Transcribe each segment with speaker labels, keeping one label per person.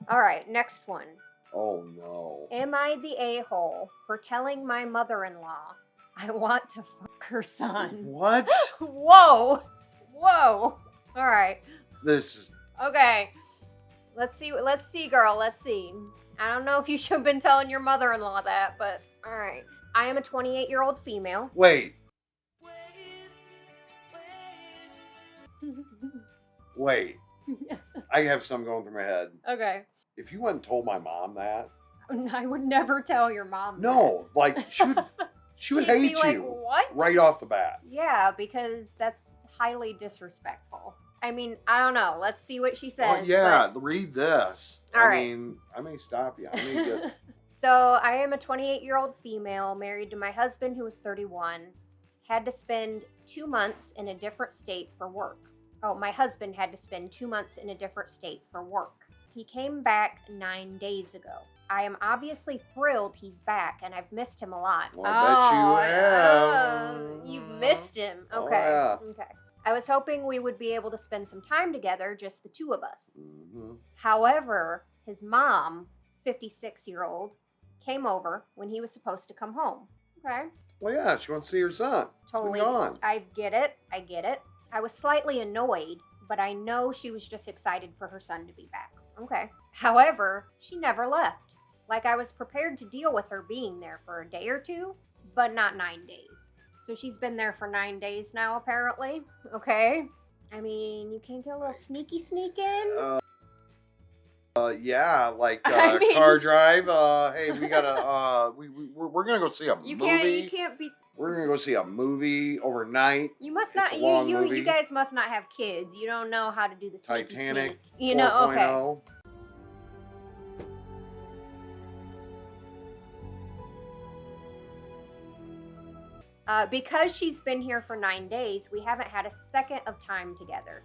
Speaker 1: All right, next one.
Speaker 2: Oh no.
Speaker 1: Am I the a-hole for telling my mother-in-law I want to fuck her son?
Speaker 2: What?
Speaker 1: Whoa. Whoa. All right.
Speaker 2: This is...
Speaker 1: Okay. Let's see, girl. Let's see. I don't know if you should have been telling your mother-in-law that, but all right. I am a 28-year-old female.
Speaker 2: Wait. Wait. I have something going through my head.
Speaker 1: Okay.
Speaker 2: If you went and told my mom that...
Speaker 1: I would never tell your mom
Speaker 2: No,
Speaker 1: that.
Speaker 2: like, she would
Speaker 1: She'd
Speaker 2: hate
Speaker 1: be like,
Speaker 2: you.
Speaker 1: What?
Speaker 2: Right off the bat.
Speaker 1: Yeah, because that's highly disrespectful. I mean, I don't know. Let's see what she says.
Speaker 2: Oh, yeah, read this.
Speaker 1: All right.
Speaker 2: I mean, I may stop you. I may get...
Speaker 1: So, I am a 28-year-old female, married to my husband who was 31. Had to spend 2 months in a different state for work. Oh, my husband had to spend 2 months in a different state for work. He came back 9 days ago. I am obviously thrilled he's back, and I've missed him a lot.
Speaker 2: Well, I bet you have.
Speaker 1: You've missed him.
Speaker 2: Oh,
Speaker 1: Okay.
Speaker 2: yeah.
Speaker 1: Okay. I was hoping we would be able to spend some time together, just the two of us.
Speaker 2: Mm-hmm.
Speaker 1: However, his mom, 56-year-old, came over when he was supposed to come home. Okay.
Speaker 2: Well, yeah, she wants to see her son.
Speaker 1: Totally.
Speaker 2: He's been gone.
Speaker 1: I get it. I was slightly annoyed, but I know she was just excited for her son to be back. Okay. However, she never left. Like, I was prepared to deal with her being there for a day or two, but not 9 days. So she's been there for 9 days now, apparently. Okay. I mean, you can't get a little sneaky sneak in?
Speaker 2: Yeah, like
Speaker 1: I mean-
Speaker 2: car drive. Hey, we gotta. We're gonna go see a movie.
Speaker 1: You can't be.
Speaker 2: We're gonna go see a movie overnight.
Speaker 1: You must
Speaker 2: It's
Speaker 1: not.
Speaker 2: a long
Speaker 1: You
Speaker 2: movie.
Speaker 1: guys must not have kids. You don't know how to do the sneaky
Speaker 2: Titanic.
Speaker 1: sneak. You know. Okay.
Speaker 2: 4.0.
Speaker 1: Because she's been here for 9 days, we haven't had a second of time together.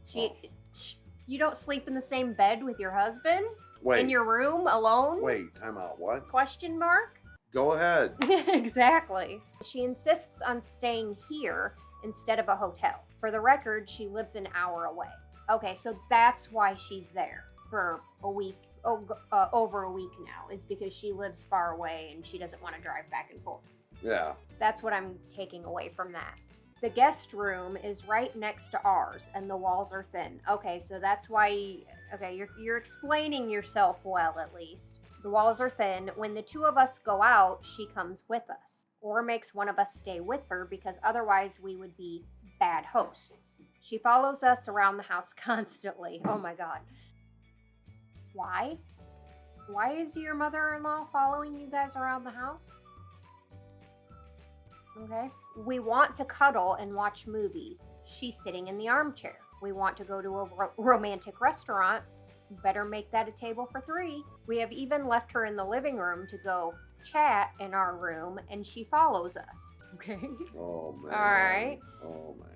Speaker 1: You don't sleep in the same bed with your husband?
Speaker 2: Wait.
Speaker 1: In your room alone?
Speaker 2: Wait. Time out. What?
Speaker 1: Question mark?
Speaker 2: Go ahead.
Speaker 1: Exactly. She insists on staying here instead of a hotel. For the record, she lives an hour away. Okay, so that's why she's there for a week, over a week now, is because she lives far away and she doesn't want to drive back and forth.
Speaker 2: Yeah.
Speaker 1: That's what I'm taking away from that. The guest room is right next to ours, and the walls are thin. Okay, so that's why. Okay, you're explaining yourself well, at least. The walls are thin. When the two of us go out, she comes with us, or makes one of us stay with her, because otherwise we would be bad hosts. She follows us around the house constantly. Oh my god. Why? Why is your mother-in-law following you guys around the house? Okay. We want to cuddle and watch movies. She's sitting in the armchair. We want to go to a romantic restaurant. Better make that a table for 3. We have even left her in the living room to go chat in our room, and she follows us. Okay.
Speaker 2: Oh man.
Speaker 1: All right.
Speaker 2: Oh man.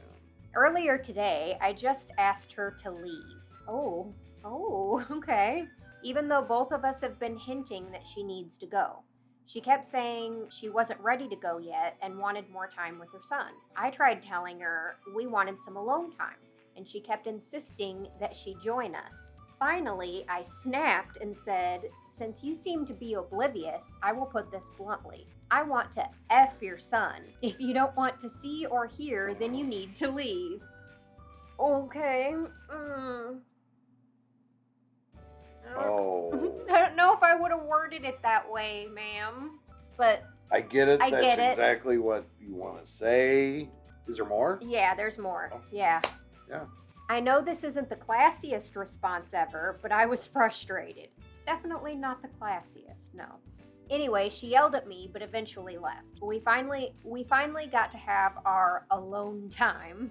Speaker 1: Earlier today, I just asked her to leave. Oh, okay. Even though both of us have been hinting that she needs to go. She kept saying she wasn't ready to go yet and wanted more time with her son. I tried telling her we wanted some alone time, and she kept insisting that she join us. Finally, I snapped and said, since you seem to be oblivious, I will put this bluntly. I want to F your son. If you don't want to see or hear, then you need to leave. Okay.
Speaker 2: Oh.
Speaker 1: I don't know if I would have worded it that way, ma'am. But
Speaker 2: I get it.
Speaker 1: I
Speaker 2: That's
Speaker 1: get it.
Speaker 2: exactly what you want to say. Is there more?
Speaker 1: yeah, there's more.
Speaker 2: Oh.
Speaker 1: Yeah.
Speaker 2: Yeah.
Speaker 1: I know this isn't the classiest response ever, but I was frustrated. Definitely not the classiest, no. Anyway, she yelled at me, but eventually left. We finally got to have our alone time,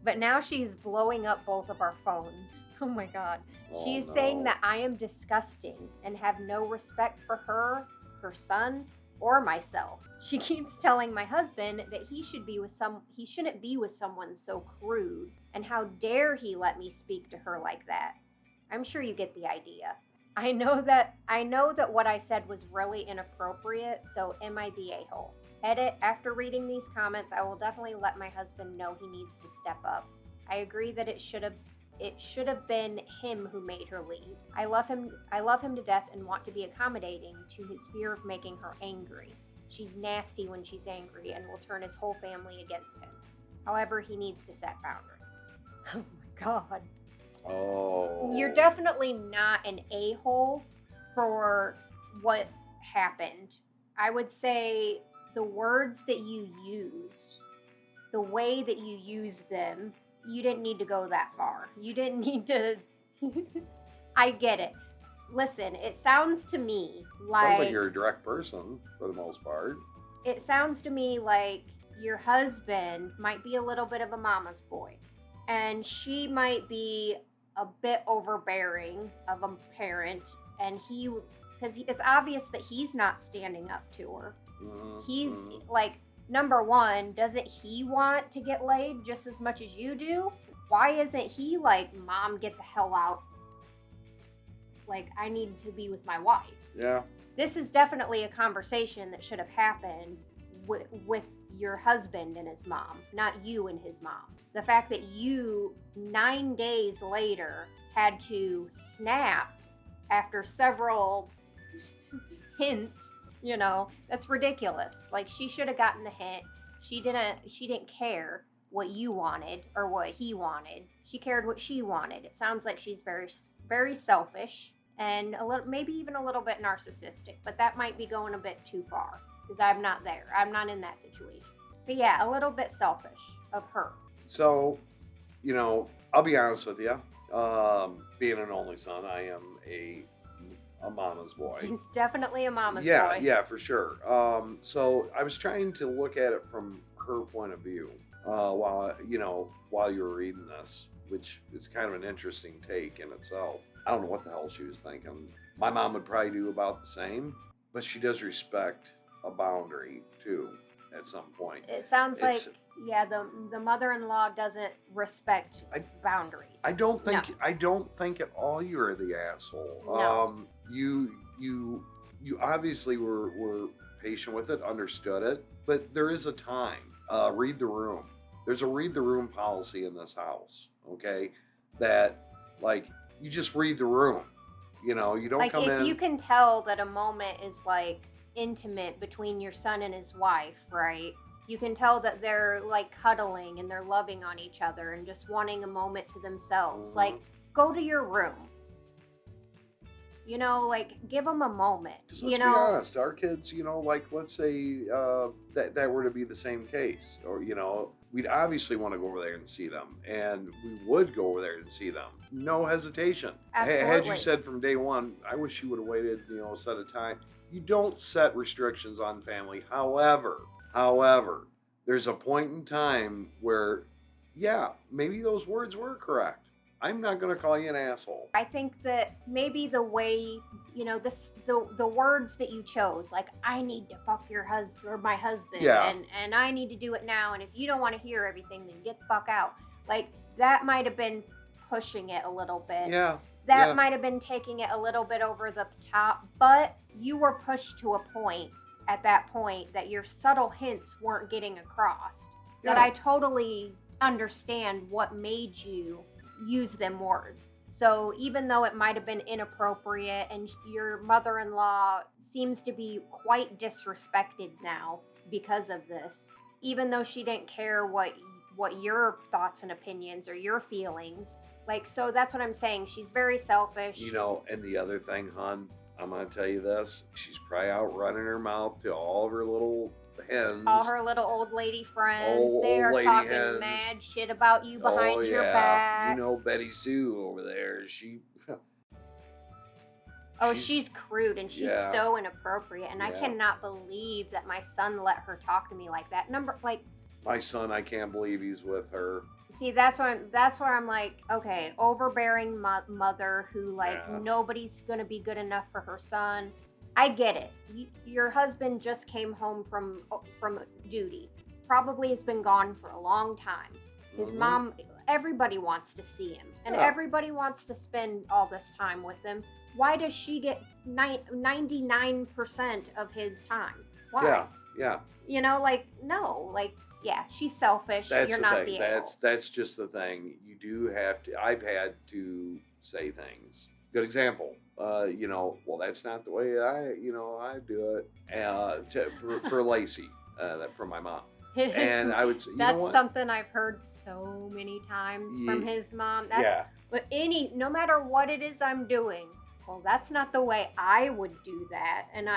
Speaker 1: but now she's blowing up both of our phones. Oh my god. She is saying that I am disgusting and have no respect for her, her son, or myself. She keeps telling my husband that he shouldn't be with someone so crude, and how dare he let me speak to her like that. I'm sure you get the idea. I know that what I said was really inappropriate, so am I the a-hole? Edit, after reading these comments, I will definitely let my husband know he needs to step up. I agree that it should have it should have been him who made her leave. I love him to death and want to be accommodating to his fear of making her angry. She's nasty when she's angry and will turn his whole family against him. However, he needs to set boundaries. Oh my God.
Speaker 2: Oh.
Speaker 1: You're definitely not an a-hole for what happened. I would say the words that you used, the way that you used them, you didn't need to go that far. You didn't need to... I get it. Listen, it sounds to me like...
Speaker 2: Sounds like you're a direct person, for the most part.
Speaker 1: It sounds to me like your husband might be a little bit of a mama's boy. And she might be a bit overbearing of a parent. And because it's obvious that he's not standing up to her.
Speaker 2: Mm-hmm.
Speaker 1: He's like... Number one, doesn't he want to get laid just as much as you do? Why isn't he like, Mom, get the hell out? Like, I need to be with my wife.
Speaker 2: Yeah.
Speaker 1: This is definitely a conversation that should have happened with your husband and his mom, not you and his mom. The fact that you, 9 days later, had to snap after several hints, you know, that's ridiculous. Like, she should have gotten the hint. She didn't care what you wanted or what he wanted. She cared what she wanted. It sounds like she's very, very selfish and maybe even a little bit narcissistic, but that might be going a bit too far because I'm not there. I'm not in that situation. But yeah, a little bit selfish of her.
Speaker 2: So, you know, I'll be honest with you. Being an only son, I am a mama's boy.
Speaker 1: He's definitely a mama's boy.
Speaker 2: Yeah, for sure. So I was trying to look at it from her point of view while you were reading this, which is kind of an interesting take in itself. I don't know what the hell she was thinking. My mom would probably do about the same, but she does respect a boundary too at some point.
Speaker 1: It sounds like the mother-in-law doesn't respect boundaries.
Speaker 2: I don't think at all you're the asshole.
Speaker 1: No.
Speaker 2: You obviously were patient with it, understood it, but there is a time. Read the room. There's a read the room policy in this house, okay? That, like, you just read the room. You know, you don't
Speaker 1: like
Speaker 2: come in...
Speaker 1: Like, if you can tell that a moment is, like, intimate between your son and his wife, right? You can tell that they're, like, cuddling and they're loving on each other and just wanting a moment to themselves.
Speaker 2: Mm-hmm.
Speaker 1: Like, go to your room. You know, like, give them a moment.
Speaker 2: Because let's be honest, our kids, you know, like, let's say that were to be the same case. Or, you know, we'd obviously want to go over there and see them. And we would go over there and see them. No hesitation.
Speaker 1: Absolutely.
Speaker 2: Had you said from day one, I wish you would have waited, you know, set a time. You don't set restrictions on family. However, there's a point in time where, yeah, maybe those words were correct. I'm not going to call you an asshole.
Speaker 1: I think that maybe the way, you know, the words that you chose, like, I need to fuck your husband or my husband,
Speaker 2: yeah.
Speaker 1: and I need to do it now, and if you don't want to hear everything, then get the fuck out. Like, that might have been pushing it a little bit.
Speaker 2: Yeah.
Speaker 1: That might have been taking it a little bit over the top, but you were pushed to a point at that point that your subtle hints weren't getting across. That I totally understand what made you use them words. So even though it might have been inappropriate and your mother-in-law seems to be quite disrespected now because of this, even though she didn't care what your thoughts and opinions or your feelings, like, so that's what I'm saying. She's very selfish.
Speaker 2: You know, and the other thing, hon, I'm going to tell you this. She's probably out running her mouth to all of her little hens.
Speaker 1: All her little old lady friends. They are
Speaker 2: old lady
Speaker 1: talking
Speaker 2: hens.
Speaker 1: mad shit about you behind your back.
Speaker 2: You know Betty Sue over there.
Speaker 1: She's crude and she's so inappropriate. And I cannot believe that my son let her talk to me like that.
Speaker 2: My son, I can't believe he's with her.
Speaker 1: See, that's where I'm like, okay, overbearing mother who, like, nobody's gonna be good enough for her son. I get it. Your husband just came home from duty. Probably has been gone for a long time. His mom, everybody wants to see him. And everybody wants to spend all this time with him. Why does she get 99% of his time? Why?
Speaker 2: Yeah.
Speaker 1: You know, like, no. Like, Yeah, she's selfish.
Speaker 2: That's
Speaker 1: You're
Speaker 2: the
Speaker 1: not
Speaker 2: thing.
Speaker 1: the a-hole.
Speaker 2: That's just the thing. You do have to. I've had to say things. Good example. Well, that's not the way I do it. For Lacey, from my mom. And I would say,
Speaker 1: That's something I've heard so many times from his mom. But no matter what it is I'm doing, well, that's not the way I would do that. And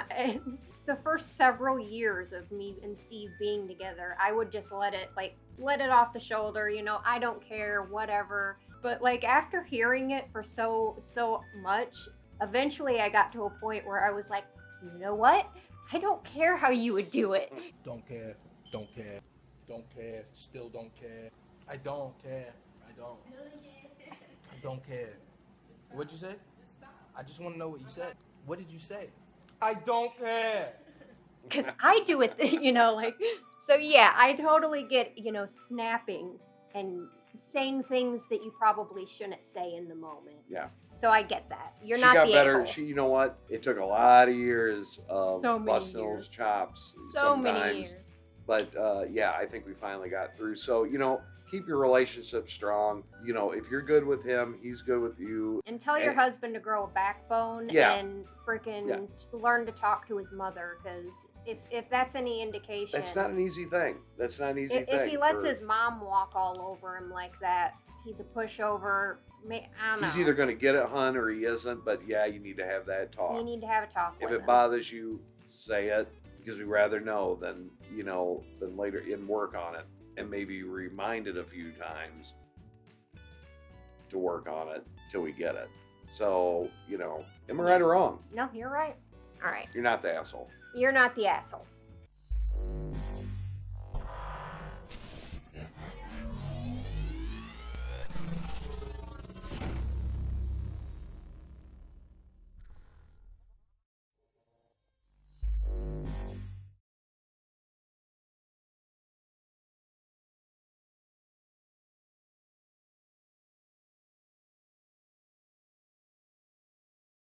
Speaker 1: the first several years of me and Steve being together, I would just let it off the shoulder. I don't care, whatever. But like after hearing it for so much, eventually I got to a point where I was like, you know what? I don't care how you would do it.
Speaker 3: Don't care. Don't care. Don't care. Still don't care. I don't care. I don't. I don't care. What'd you say? I just want to know what you said. What did you say? I don't care.
Speaker 1: Because I do it, so yeah, I totally get, snapping and saying things that you probably shouldn't say in the moment.
Speaker 2: Yeah.
Speaker 1: So I get that. You're
Speaker 2: she
Speaker 1: not
Speaker 2: got
Speaker 1: the
Speaker 2: better.
Speaker 1: a-hole.
Speaker 2: You know what? It took a lot of years of
Speaker 1: So many
Speaker 2: busting those
Speaker 1: years.
Speaker 2: chops.
Speaker 1: So many
Speaker 2: sometimes.
Speaker 1: years.
Speaker 2: But yeah, I think we finally got through. So, keep your relationship strong. If you're good with him, he's good with you.
Speaker 1: And tell your husband to grow a backbone and freaking learn to talk to his mother, because if that's any indication.
Speaker 2: That's not an easy thing.
Speaker 1: If he lets his mom walk all over him like that, he's a pushover. I don't know.
Speaker 2: He's either going to get it, hun, or he isn't. But yeah, you need to have that talk.
Speaker 1: You need to have a talk with
Speaker 2: him. If it bothers you, say it, because we'd rather know than later and work on it. And maybe remind it a few times to work on it till we get it. So, am I right or wrong?
Speaker 1: No, you're right. All right.
Speaker 2: You're not the asshole.
Speaker 1: You're not the asshole.